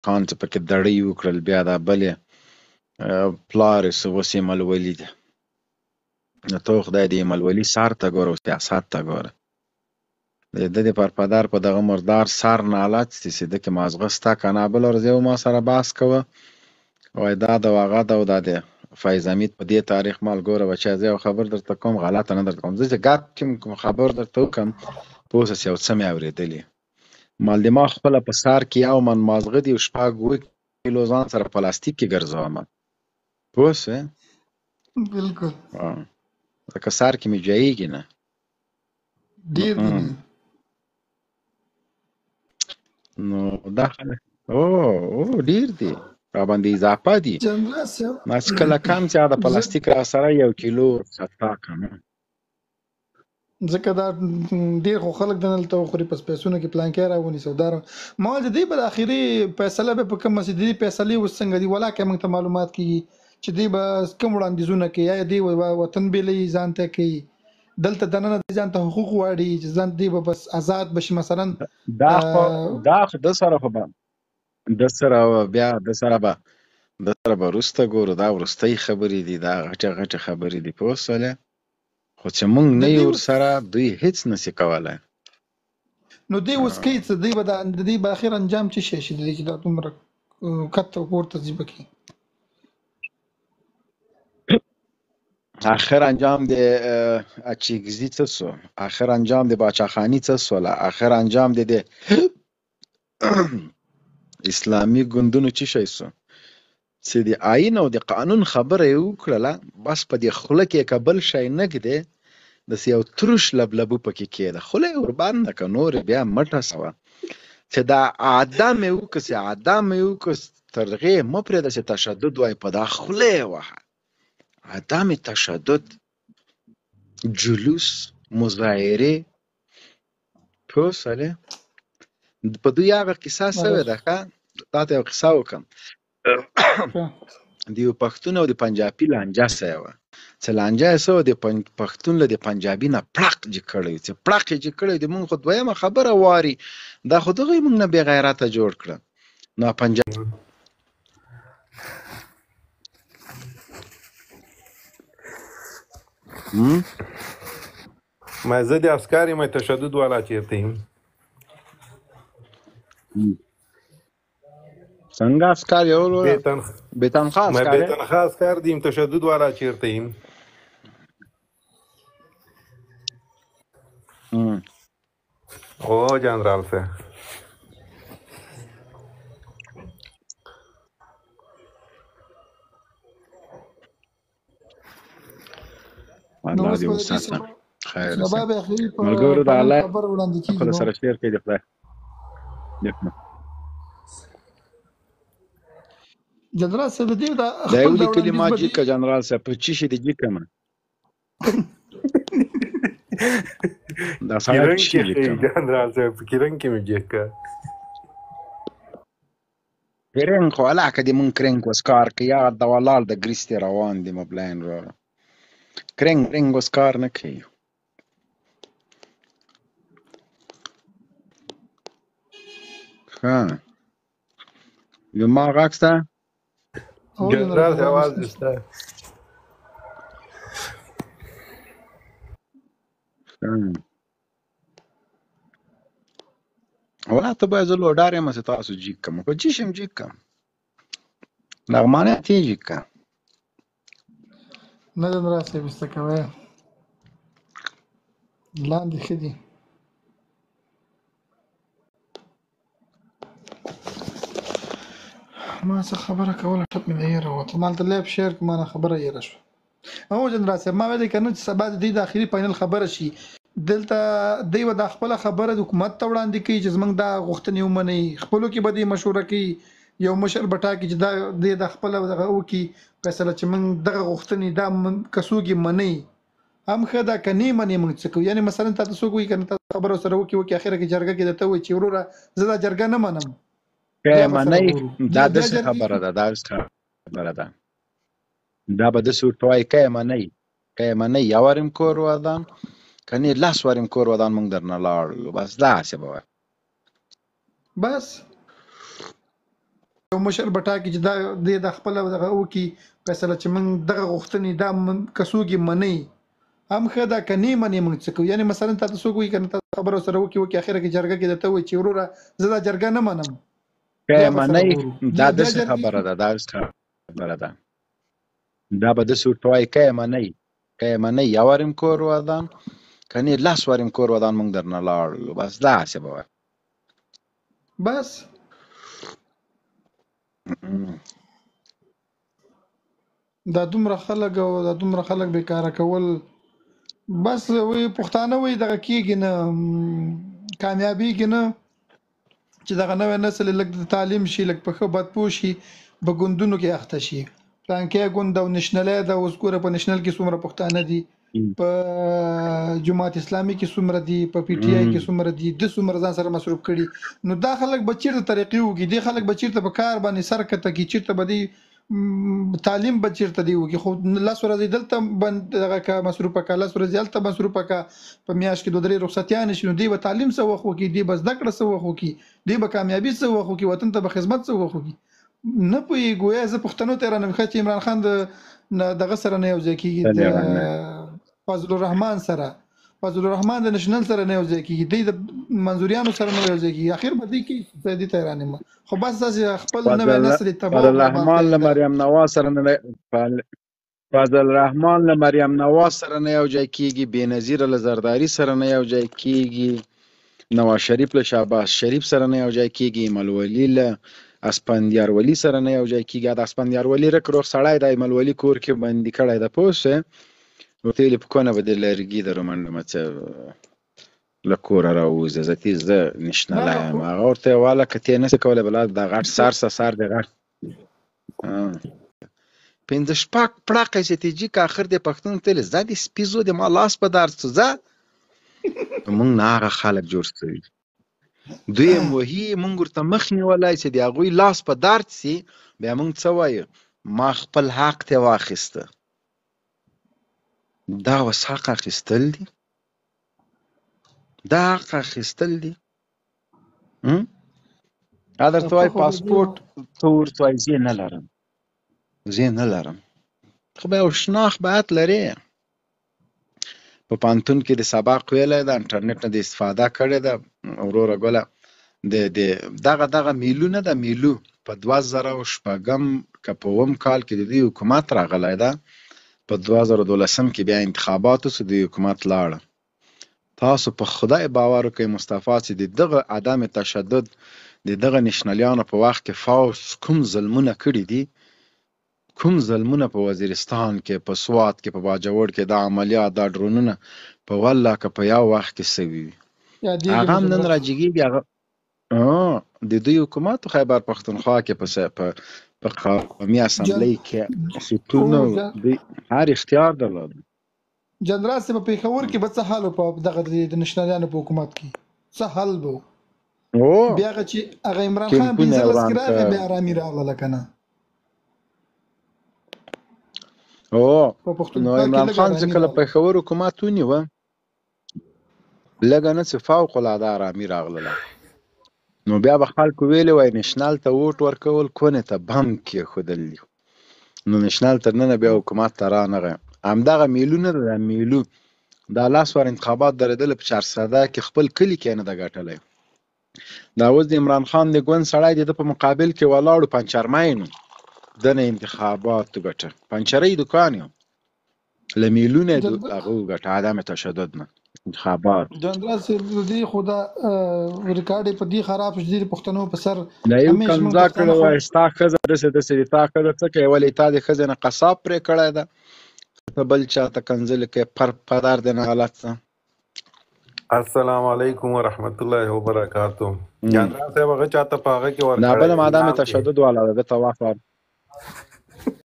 خان چې پکې دړۍ وکړل، بیا دا بل یې پلار یې اوس یې ملولي دی. نو ته خدای دې ملولي سار ته ګوره او سیاست ته ګوره. د ده د پرپدر په دغه مردار سر نالت چې ده کې مازغه سته که نه. بله ورځ یو ما سره بحث کوه، وایي دا د هغه ده او دا د فیض حمید په دې تاریخ مال ګوره بچی، زه یو خبر درته کوم غلطه نه درته کوم، زه چې ګپ کوم خبر درته وکړم پوه شه چې یو څه مې اورېدلي. مال د ما خپله په سر کې یو من مازغه دي او 6 کیلو ځان سره پلاستیک کې ګرځومه، پوه شوې. بالکل لکه سر کې مې جایږي نه. ډېر دي نه. نو دا خلک ډېر دي راباندې اضافه دي. جنرال صاحب ما چې کله کم چې د پلاستیک را سره 1 کیلو ستا که نه، ځکه دا ډېر خو خلک دلته خوري په پیسونو کې پلان کې راونیسو. دا ما د دې په اخري فیصله به په کوم مسجدي فیصلې وسنګ دي ولا کې موږ ته معلومات کیږي چې دی به کوم وړاندیزونه کوي، یا دی وطن بیلې ځان ته کوي دلته دننه ځان ته حقوق واړي چې ځان دی به بس آزاد بشي مثلا. دا خو د سره خو به د سره بیا د سره به وروسته ګورو، دا وروستۍ خبرې دي، دا غټه خبرې دي، پوه شولې. خو چې موږ نه یو ورسره دوی هیڅ نشي کولی. نو دی اوس کوي څه دی به د دې په اخر انجام څه شي چې دی چې دا دومره کته پورته ځي پکې. آخر انجام د اچیګزي څه سو، آخر انجام د باچاخانی څه سوله، آخر انجام د اسلامي ګوندونو څه شی سو چې د آئین او د قانون خبره یې وکړله، بس په دې خوله کې که بل شی نه ږدې داسې یو تروش لبلبو پکې کېده، خوله یې وربنده که نور بیا مټه سوه چې دا عدم یې وکړه چې عدم یې وکړه تر هغې مه پرېږده چې تشدد وایي په دا خوله یې وهه. عدم تشدد، جلوس، مظاهرې، پوه شولې. په دوی هغه کیسه سوې ده ښه، تا ته یو کیسه وکړم. د یو پښتون او د پنجابي لانجه سوې وه چې لانجه یې څه وه، د پښتون له د پنجابي نه پړق جګ کړی چې پړق یې جګ کړی د مونږ خو دویمه خبره واري دا خو دغه یې مونږ نه بې غیرته جوړ کړه. نو پنجاب ما زه د عسکر یم تشدد والا چیرته یم؟ څنګه عسکر یو بې تنخواه ما بې تنخواه عسکر دیم تشدد والا چیرته یم؟ او جنرال صاحب الله دې وساته خیر ملګرو د الله خپل سره شیر کړئ. د خدای جنرال صاحب دې دا یو لیکلي ما جیکه جنرال صاحب په چی شي د جیکه ما دا سره چی لیکم جنرال صاحب کرن کې مې جیکه کرن خو علاقه دې مون کرن کو سکار کې یا د ولال د ګریستي روان دي مبلین رو کرن کو سکار نه کوي. ها یو ما غاکستا جنرال आवाज دستا ولا ته باید زلو ډارې مسه تاسو جیک کوم په جیشم جیک کوم نغمانه تی جیک کوم نه جنرال صاحب استکوي لاندې خدي ما څه خبره کوله ټپ مې دی راوته مال ته لاب شیر کوم نه خبره یې راشو. او جنرال صاحب ما ویل کنه چې سبا د دې اخیری فائنل خبره شي دلته دی و د خپل خبره د حکومت ته وړاندې کوي چې زمنګ دا غوښتنې ومني خپلو کې به د مشوره کوي یو مشر بټا کې چې دا د خپل دغه وکي فیصله چې موږ دغه غوښتنې دا کسوګي مني هم خدا کني مني موږ څه کوي یعنی مثلا تاسو کوی کنه خبره سره وکي اخره کې جرګه کې دته وي چې وروره زه دا جرګه نه منم که منی دا د خبره ده دا خبره ده دا به د سورتوای که منی یوارم کور ودان کني لاس ورم کور ودان موږ درنه لاړو بس دا څه به بس یو مشر به ټاکي چې دا د خپل دغه وکړي فیصله چې موږ دغه غوښتنې دا کڅوګي منئ هم ښه ده که نه منې موږ څه کوو. یعنې مثلا تا ته څوک وایي که نه تا خبره سره وکړي اخره کې جرګه کې درته وایي چې وروره زه دا جرګه نه منم که بیا به سره منئ ګورو دا بیا داسې جرګې خبره شي. ده، دا خبره ده، دا به داسې ورته وایي که یې منئ یو وارم کور ودان کنی 10 وارم کور ودان موږ درنه لاړو، بس داسې به وایي. بس دا دومره خلک او دا دومره خلک بیکاره کول بس وی پښتانه وی دغه کېږي نه کامیابیږي نه چې دغه نوی نسل لږ د تعلیم شي لږ په ښه بد پوه شي په ګوندونو کې اخته شي. پلانکې ګوند او نشنلی ده اوس ګوره په نشنل کې څومره پښتانه دي، په جماعت اسلامي کې څومره دي، په پی ټی آی کې څومره دي، د څومره ځان سره مصروف کړي. نو دا خلک به چیرته ترقي وکړي؟ دې خلک به چیرته په کار باندې سر کته کې چیرته به دی تعلیم به چیرته دی وکړي؟ خو 10 ورځې دلته دغه کا مصروفه کا 10 ورځې هلته مصروفه کا په میاشت کې 2-3 رخصتیانې شي. نو دی به تعلیم څه وخت وکړي، دی به زده کړه څه وخت وکړي، دی به کامیابي څه وخت وکړي، وطن ته به خدمت څه وخت وکړي؟ نه پوهېږو. یا زه پښتنو ته رانه ښه چې عمران خان دغه سره نه یو ځای کېږي، د فضل الرحمن سره، فضل الرحمن د نشنل سره نه یو ځای کېږي، دی د منظوریانو سره نه یو ځای کېږي. اخر به دی کې دې ته رانه خو بس داسې خپل نوی نسل تباہ فضل الرحمن له مریم نواز سره نه فضل الرحمن له مریم نواز سره نه یو ځای کېږي، بېنظیره له زرداري سره نه یو ځای کېږي، نواز شریف له شهباز شریف سره نه یو ځای کېږي، ایملولي له اسپندیار ولی سره نه یو ځای کېږي. د اسپندیار ولی رک روغ سړی د ایملولي کور کې بندي کړی ده، پوه شوې؟ ورته ویلي په کونه به د لرګي د رومنډمه څه له کوره راووځه، زه نشنلی یم. هغه ورته ویې واله که ته یې نسې کولی بلا دا غټ سر دی غټ 5-6 پړقه ستراتیژیک اخر د پښتون تل زه د سپیزو د ما لاس په درد څه زه موږ نه هغه خلک جوړ شوي دوی وهي موږ ورته مخ نیولی چې د هغوی لاس په درد سي. بیا موږ څه وایو؟ ما خپل حق ته واخیسته. دا اوس حق اخیستل دي؟ دا حق اخیستل دي؟ درته وایي پاسپورټ ته ورته وایي زه نه لرم خو بیا یو شناخت لرې. په پوهنتون کې د سبق ویلی ده، انټرنټ نه د استفاده کړې ده. وروره ګله دغه میلو نه ده، میلو په 2006 که په 9 کال کې د دوی حکومت راغلی ده، په 2012 کې بیا انتخابات وسو، د حکومت لاړه. تاسو په خدای باور وکړئ مصطفی چې د دغه عدم تشدد د دغه نشنلیانو په وخت کې فوز کوم ظلمونه کړي دي، کوم ظلمونه په وزیرستان کې، په سوات کې، په باجوړ کې، دا عملیات، دا ډرونونه په والله که په یو وخت کې سوي وي هغه هم نن راجګېږي. هغه د دوی حکومت خیبر پښتونخوا کې په قومي اسمبلی کې سیټونه هر اختیار درلود. جنرال صاحب په پېښور کې به څه حال و په دغه د نشنلیانو په حکومت کې څه حل به و؟ بیا هغه چې هغه عمران خان 15 کې راغی بیا ارامي راغله که نه؟ نو عمران خان چې کله پېښور حکومت ونیوه لږه نه څه فوق العاده ارامي راغله. نو بیا به خلکو ویلې وای نشنل ته ووټ ورکول کونې ته بم کېښودل دي. نو نشنل تر ننه بیا حکومت ته رانغی. همدغه میلو نه ده، میلو دا 10 وار انتخابات درېدله په 400 کې خپل کلي کې نه ده ګټلی. دا اوس د عمران خان د ګوند سړی د ده په مقابل کې ولاړو پنچرمینو دنه انتخابات ګټه پنچرۍ دکان یو له میلو نه هغه وګټه عدم تشدد نه انتخابات. جنرال صاحب دې خدا ریکارډ په دې خراب شي د پښتنو په سر نه یو کنځا کړی وای ستا ښځه داسې تا ښځه څه کوي ولې تا د ښځې نه قصاب پرې کړی ده ته بل چا ته کنځلې کوې پدر دې نه غلط څه. السلام علیکم ورحمت الله وبرکاتہ. جنرال صاحب هغه چاته په هغه کې دا بله عدم تشدد والا ده ته واخله